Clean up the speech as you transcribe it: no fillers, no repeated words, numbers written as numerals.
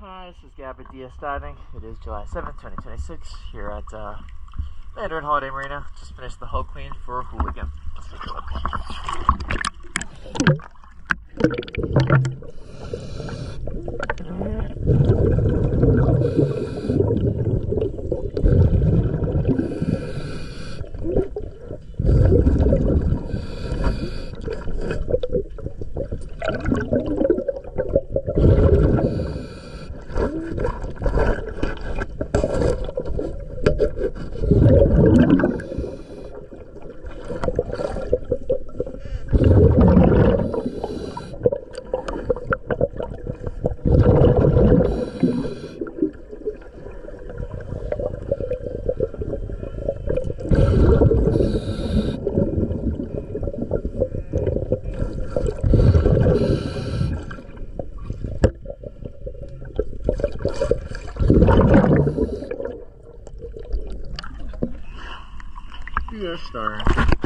Hi, this is Gabby Diaz diving. It is July 7th, 2026, here at Mandarin Holiday Marina. Just finished the hull clean for Hooligan. Let's take a look. Pier starting.